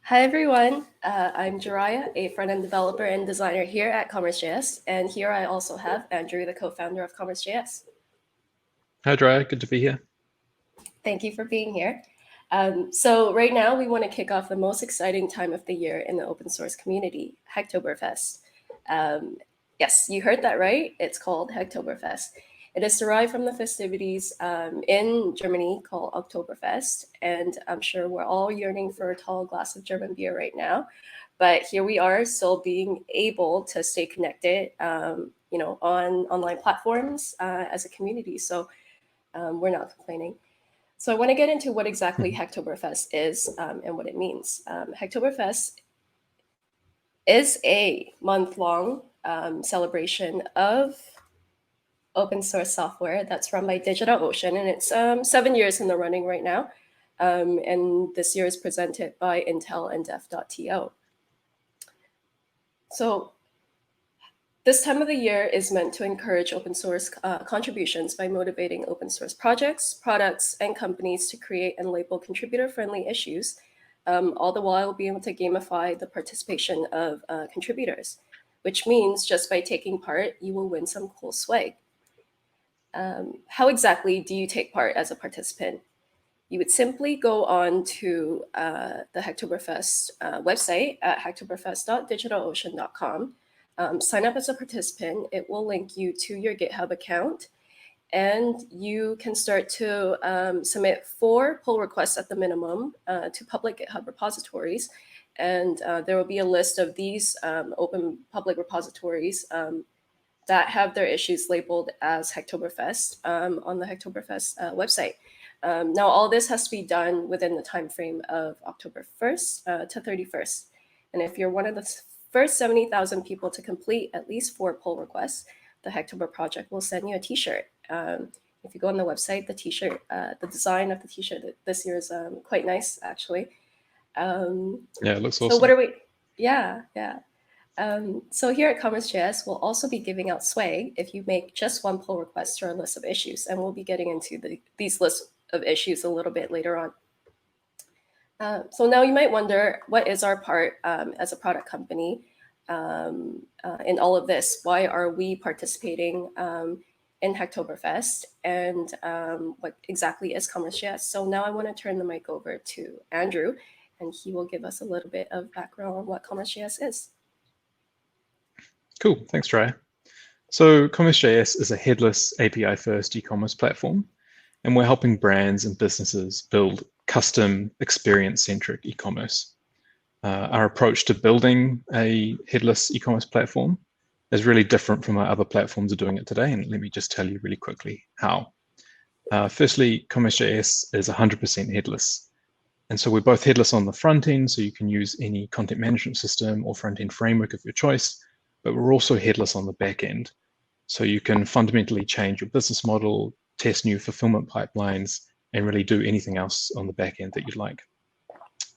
Hi everyone, I'm Jaeriah, a front-end developer and designer here at Commerce.js, and here I also have Andrew, the co-founder of Commerce.js. Hi, Jaeriah. Good to be here. Thank you for being here. So right now we want to kick off the most exciting time of the year in the open source community, Hacktoberfest. Yes, you heard that right. It's called Hacktoberfest. It is derived from the festivities in Germany called Oktoberfest, and I'm sure we're all yearning for a tall glass of German beer right now. But here we are, still being able to stay connected, on online platforms as a community. So we're not complaining. So I want to get into what exactly Hacktoberfest is and what it means. Hacktoberfest is a month-long celebration of open source software that's run by DigitalOcean, and it's 7 years in the running right now. And this year is presented by Intel and Dev.to. So this time of the year is meant to encourage open source contributions by motivating open source projects, products, and companies to create and label contributor-friendly issues, all the while being able to gamify the participation of contributors, which means just by taking part, you will win some cool swag. How exactly do you take part as a participant? You would simply go on to the Hacktoberfest website at hacktoberfest.digitalocean.com. Sign up as a participant. It will link you to your GitHub account, and you can start to submit 4 pull requests at the minimum to public GitHub repositories. And there will be a list of these open public repositories that have their issues labeled as Hacktoberfest on the Hacktoberfest website. Now, all this has to be done within the time frame of October 1st to 31st. And if you're one of the first 70,000 people to complete at least 4 pull requests, the Hacktober project will send you a t-shirt. If you go on the website, the t-shirt, the design of the t-shirt this year is quite nice, actually. Yeah, it looks awesome. So what are we? Yeah. So here at Commerce.js, we'll also be giving out swag if you make just 1 pull request to our list of issues, and we'll be getting into these lists of issues a little bit later on. So now you might wonder, what is our part as a product company in all of this? Why are we participating in Hacktoberfest, and what exactly is Commerce.js? So now I want to turn the mic over to Andrew, and he will give us a little bit of background on what Commerce.js is. Cool, thanks, Jaeriah. So Commerce.js is a headless API-first e-commerce platform, and we're helping brands and businesses build custom experience-centric e-commerce. Our approach to building a headless e-commerce platform is really different from how other platforms are doing it today, and let me just tell you really quickly how. Firstly, Commerce.js is 100% headless. And so we're both headless on the front end, so you can use any content management system or front-end framework of your choice, but we're also headless on the back end. So you can fundamentally change your business model, test new fulfillment pipelines, and really do anything else on the back end that you'd like.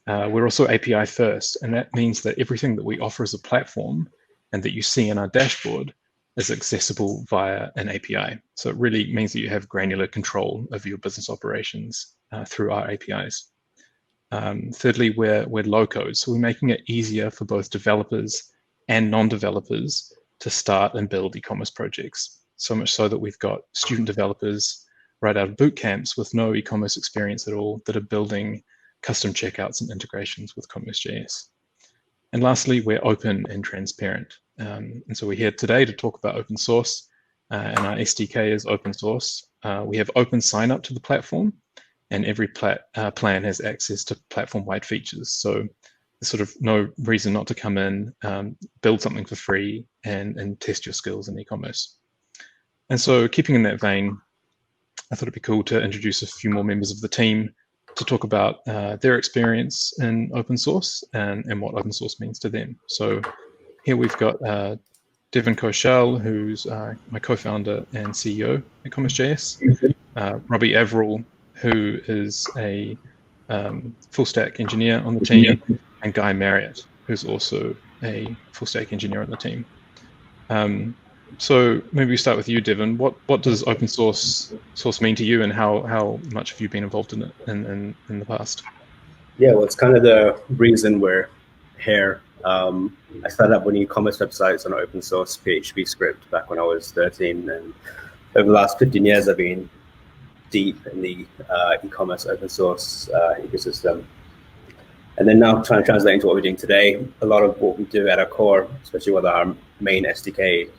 We're also API first, and that means that everything that we offer as a platform and that you see in our dashboard is accessible via an API. So it really means that you have granular control over your business operations through our APIs. Thirdly, we're low code, so we're making it easier for both developers and non-developers to start and build e-commerce projects. So much so that we've got student developers right out of boot camps with no e-commerce experience at all that are building custom checkouts and integrations with Commerce.js. And lastly, we're open and transparent. And so we're here today to talk about open source, and our SDK is open source. We have open sign up to the platform, and every plan has access to platform-wide features. So there's sort of no reason not to come in, build something for free, and test your skills in e-commerce. And so keeping in that vein, I thought it'd be cool to introduce a few more members of the team to talk about their experience in open source and what open source means to them. So here we've got Devin Koshal, who's my co-founder and CEO at Commerce.js, Robbie Averill, who is a full stack engineer on the team, and Guy Marriott, who's also a full stack engineer on the team. So maybe we start with you, Devin. What does open source mean to you, and how much have you been involved in it in the past? Yeah, well, it's kind of the reason we're here. I started up with e-commerce websites on an open source PHP script back when I was 13, and over the last 15 years, I've been deep in the e-commerce open source ecosystem. And then now trying to translate into what we're doing today, a lot of what we do at our core, especially with our main SDK,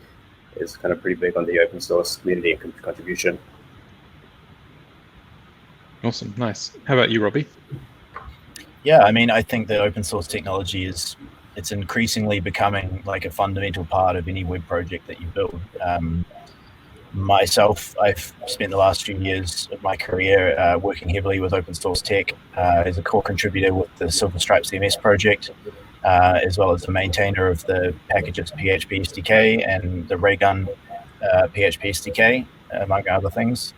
is kind of pretty big on the open source community and contribution. Awesome, nice. How about you, Robbie? Yeah, I mean, I think that open source technology it's increasingly becoming like a fundamental part of any web project that you build. Myself, I've spent the last few years of my career working heavily with open source tech as a core contributor with the Silverstripe CMS project, as well as the maintainer of the packages PHP SDK and the Raygun PHP SDK, among other things.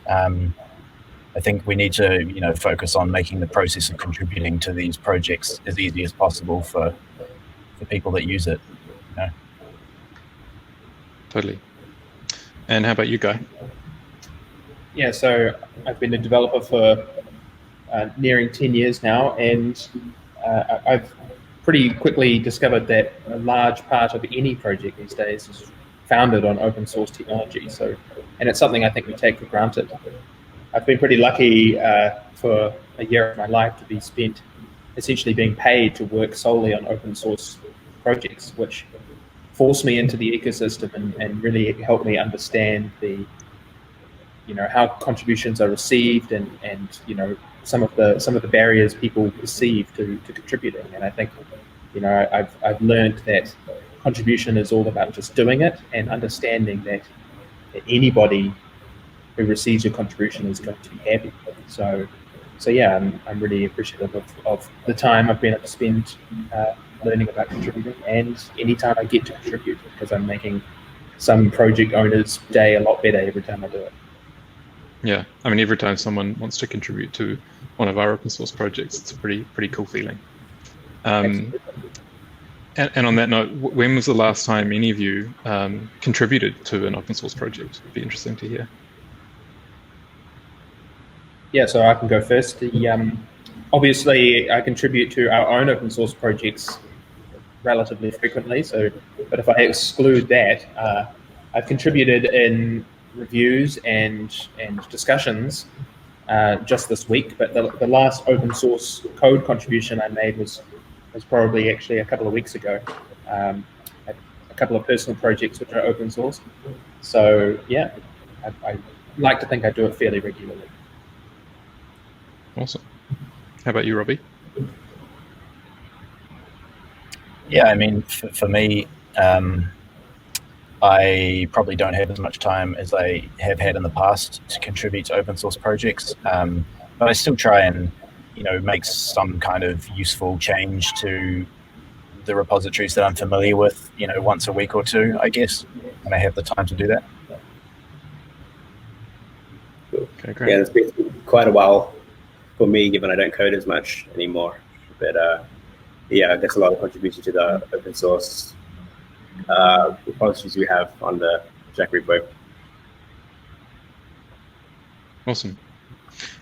I think we need to, focus on making the process of contributing to these projects as easy as possible for people that use it. Totally. And how about you, Guy? Yeah, so I've been a developer for nearing 10 years now, and I've pretty quickly discovered that a large part of any project these days is founded on open source technology. And it's something I think we take for granted. I've been pretty lucky for a year of my life to be spent essentially being paid to work solely on open source projects, which forced me into the ecosystem and really helped me understand how contributions are received and some of the barriers people perceive to contributing. And I think I've learned that contribution is all about just doing it and understanding that anybody who receives your contribution is going to be happy. So yeah, I'm really appreciative of the time I've been able to spend learning about contributing, and any time I get to contribute, because I'm making some project owner's day a lot better every time I do it. Yeah, I mean, every time someone wants to contribute to one of our open source projects, it's a pretty cool feeling. And on that note, when was the last time any of you contributed to an open source project? It'd be interesting to hear. Yeah, so I can go first. Obviously, I contribute to our own open source projects relatively frequently. But if I exclude that, I've contributed in reviews and discussions just this week. But the last open source code contribution I made was probably actually a couple of weeks ago. A couple of personal projects which are open source. So yeah, I like to think I do it fairly regularly. Awesome. How about you, Robbie? Yeah, I mean, for me, I probably don't have as much time as I have had in the past to contribute to open source projects, but I still try and make some kind of useful change to the repositories that I'm familiar with, once a week or two, I guess, when I have the time to do that. Okay, great. Yeah, it's been quite a while for me, given I don't code as much anymore. But yeah, there's a lot of contribution to the open source repositories we have on the Jack repo. Awesome.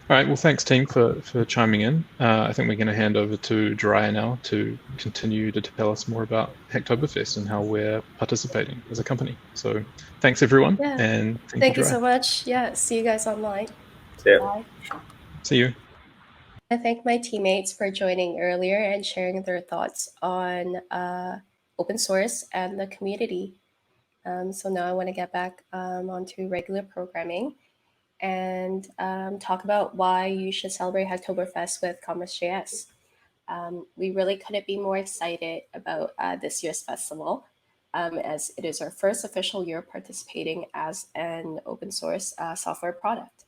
All right, well, thanks, team, for chiming in. I think we're going to hand over to Jaeriah now to continue to tell us more about Hacktoberfest and how we're participating as a company. So thanks, everyone. Yeah. And thank you so much. Yeah, see you guys online. Yeah. Bye. See you. I thank my teammates for joining earlier and sharing their thoughts on open source and the community. So now I want to get back onto regular programming and talk about why you should celebrate Hacktoberfest with Commerce.js. We really couldn't be more excited about this year's festival, as it is our first official year participating as an open source software product.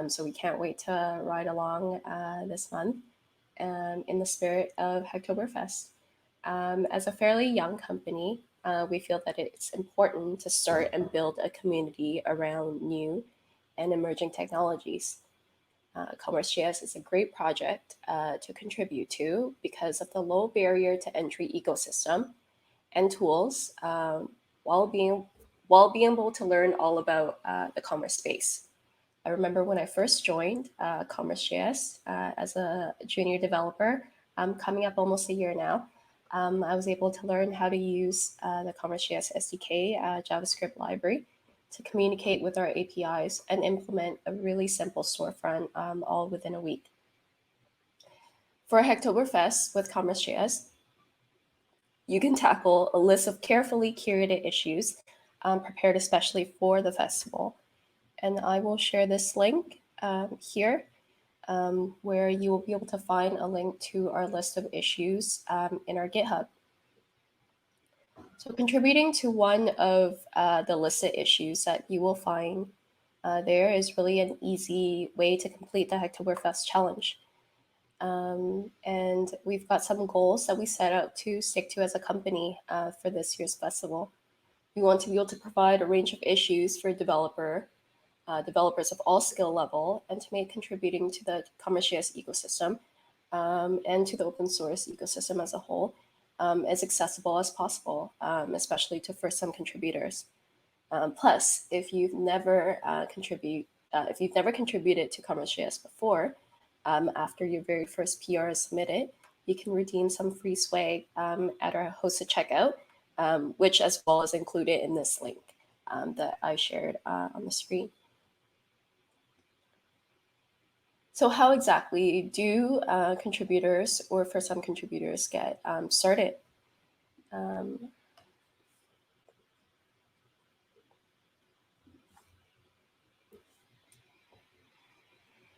So we can't wait to ride along this month in the spirit of Hacktoberfest. As a fairly young company, we feel that it's important to start and build a community around new and emerging technologies. Commerce.js is a great project to contribute to because of the low barrier to entry ecosystem and tools, while being able to learn all about the commerce space. I remember when I first joined Commerce.js as a junior developer, coming up almost a year now, I was able to learn how to use the Commerce.js SDK JavaScript library to communicate with our APIs and implement a really simple storefront all within a week. For Hacktoberfest with Commerce.js, you can tackle a list of carefully curated issues prepared especially for the festival. And I will share this link here, where you will be able to find a link to our list of issues in our GitHub. So contributing to one of the listed issues that you will find there is really an easy way to complete the Hacktoberfest challenge. And we've got some goals that we set out to stick to as a company for this year's festival. We want to be able to provide a range of issues for developers of all skill level, and to make contributing to the Commerce.js ecosystem and to the open source ecosystem as a whole as accessible as possible, especially to first-time contributors. Plus, if you've never contributed to Commerce.js before, after your very first PR is submitted, you can redeem some free swag at our hosted checkout, which as well is included in this link that I shared on the screen. So how exactly do contributors or first-time contributors get started?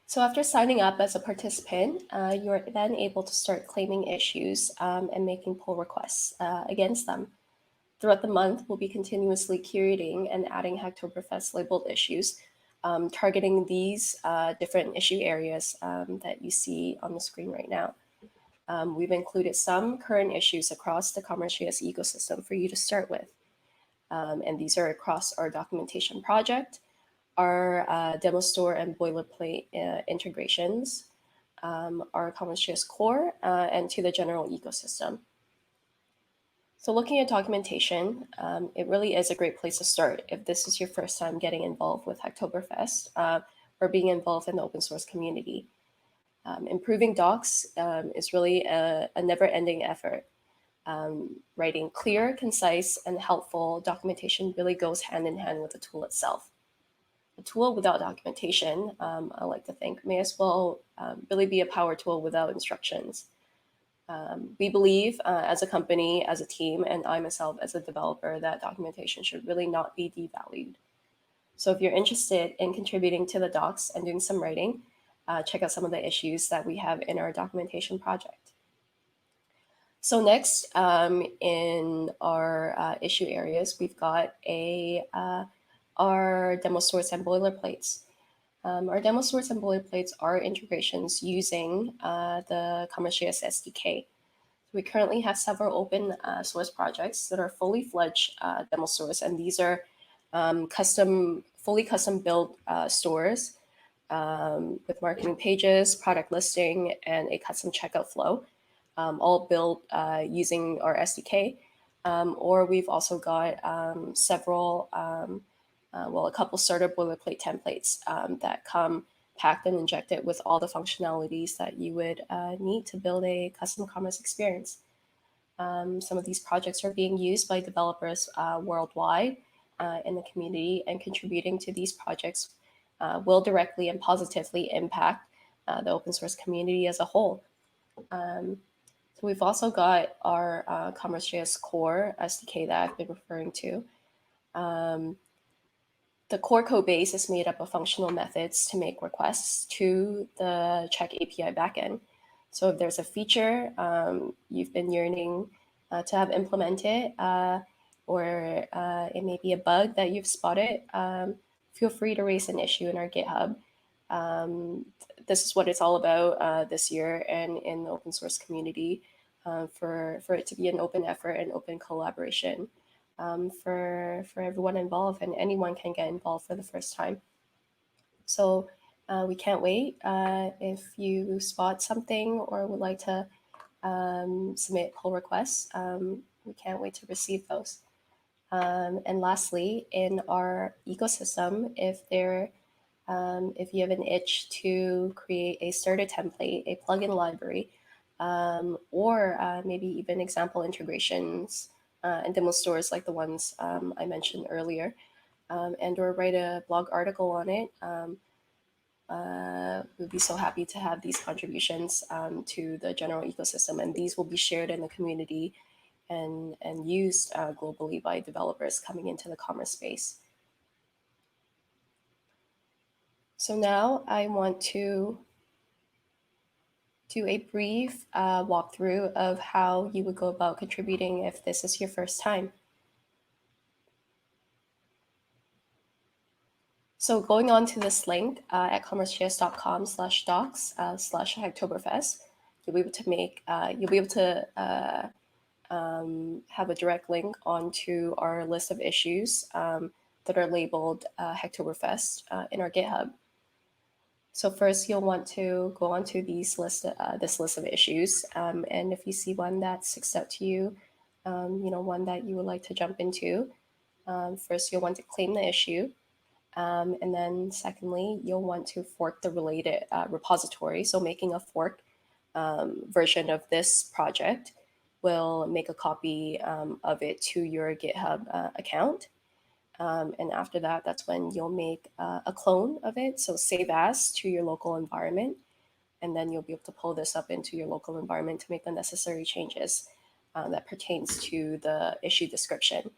So after signing up as a participant, you're then able to start claiming issues and making pull requests against them. Throughout the month, we'll be continuously curating and adding Hacktoberfest labeled issues, targeting these different issue areas that you see on the screen right now. We've included some current issues across the Commerce.js ecosystem for you to start with. And these are across our documentation project, our demo store and boilerplate integrations, our Commerce.js core, and to the general ecosystem. So looking at documentation, it really is a great place to start if this is your first time getting involved with Hacktoberfest or being involved in the open source community. Improving docs is really a never-ending effort. Writing clear, concise, and helpful documentation really goes hand in hand with the tool itself. A tool without documentation, I like to think, may as well really be a power tool without instructions. We believe as a company, as a team, and I myself as a developer, that documentation should really not be devalued. So if you're interested in contributing to the docs and doing some writing, check out some of the issues that we have in our documentation project. So next, in our issue areas, we've got our demo source and boilerplates. Our demo source and boilerplates are integrations using the Commerce.js SDK. We currently have several open source projects that are fully fledged demo source, and these are fully custom built stores with marketing pages, product listing, and a custom checkout flow, all built using our SDK. Or we've also got several a couple starter boilerplate templates that come packed and injected with all the functionalities that you would need to build a custom commerce experience. Some of these projects are being used by developers worldwide in the community, and contributing to these projects will directly and positively impact the open source community as a whole. So we've also got our Commerce.js core SDK that I've been referring to. The core code base is made up of functional methods to make requests to the Check API backend. So if there's a feature you've been yearning to have implemented, or it may be a bug that you've spotted, feel free to raise an issue in our GitHub. This is what it's all about this year and in the open source community, for it to be an open effort and open collaboration. For everyone involved, and anyone can get involved for the first time. So we can't wait. If you spot something or would like to submit pull requests, we can't wait to receive those. And lastly, in our ecosystem, if there If you have an itch to create a starter template, a plugin library, or maybe even example integrations and demo stores like the ones I mentioned earlier, and or write a blog article on it, we'd be so happy to have these contributions to the general ecosystem, and these will be shared in the community and used globally by developers coming into the commerce space. So now I want to do a brief walkthrough of how you would go about contributing if this is your first time. So going on to this link at commerce.js.com/docs/Hacktoberfest, you'll be able to make have a direct link onto our list of issues that are labeled Hacktoberfest in our GitHub. So first, you'll want to go onto this list of issues, and if you see one that sticks out to you, one that you would like to jump into, first you'll want to claim the issue, and then secondly, you'll want to fork the related repository. So making a fork version of this project will make a copy of it to your GitHub account. And after that, that's when you'll make a clone of it. So save as to your local environment. And then you'll be able to pull this up into your local environment to make the necessary changes that pertains to the issue description.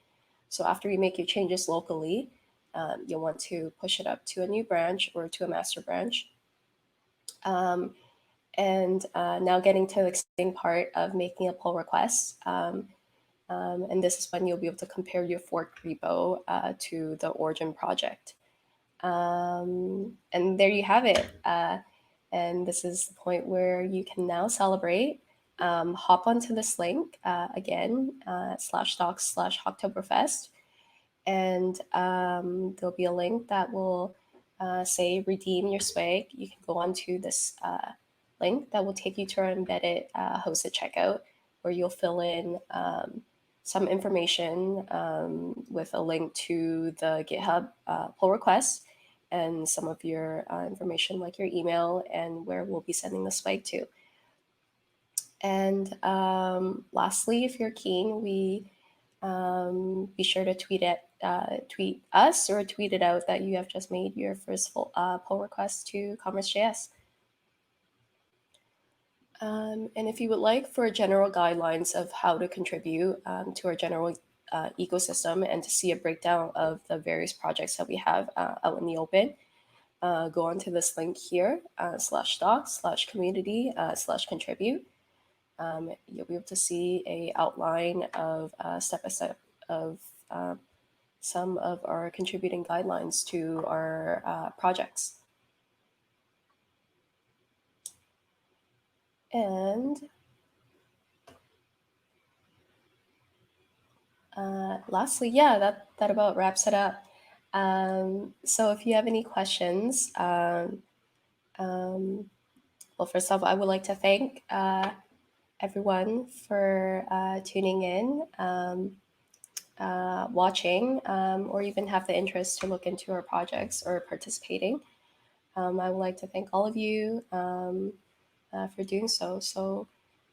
So after you make your changes locally, you'll want to push it up to a new branch or to a master branch. And now getting to the exciting part of making a pull request. And this is when you'll be able to compare your fork repo to the origin project. And there you have it. And this is the point where you can now celebrate. Hop onto this link again, /docs/Hacktoberfest. And there'll be a link that will say redeem your swag. You can go onto this link that will take you to our embedded hosted checkout, where you'll fill in some information with a link to the GitHub pull request and some of your information like your email and where we'll be sending the swag to. And lastly, if you're keen, be sure to tweet us or tweet it out that you have just made your first full pull request to Commerce.js. And if you would like for general guidelines of how to contribute to our general ecosystem and to see a breakdown of the various projects that we have out in the open, go on to this link here, /docs/community/contribute. You'll be able to see a outline of step-by-step of some of our contributing guidelines to our projects. And lastly, yeah, that about wraps it up. So if you have any questions, well, first off, I would like to thank everyone for tuning in, watching, or even have the interest to look into our projects or participating. I would like to thank all of you for doing so. So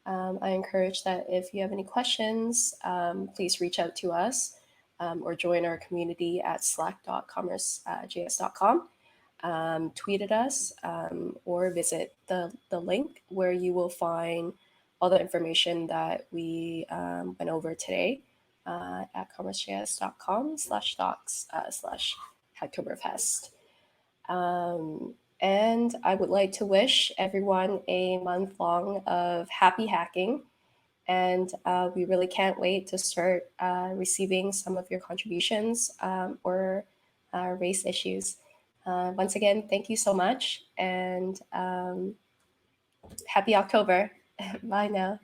I encourage that if you have any questions, please reach out to us or join our community at slack.commerce.js.com. Tweet at us or visit the link where you will find all the information that we went over today at commerce.js.com/docs/Hacktoberfest. And I would like to wish everyone a month long of happy hacking. And we really can't wait to start receiving some of your contributions or race issues. Once again, thank you so much, and happy October. Bye now.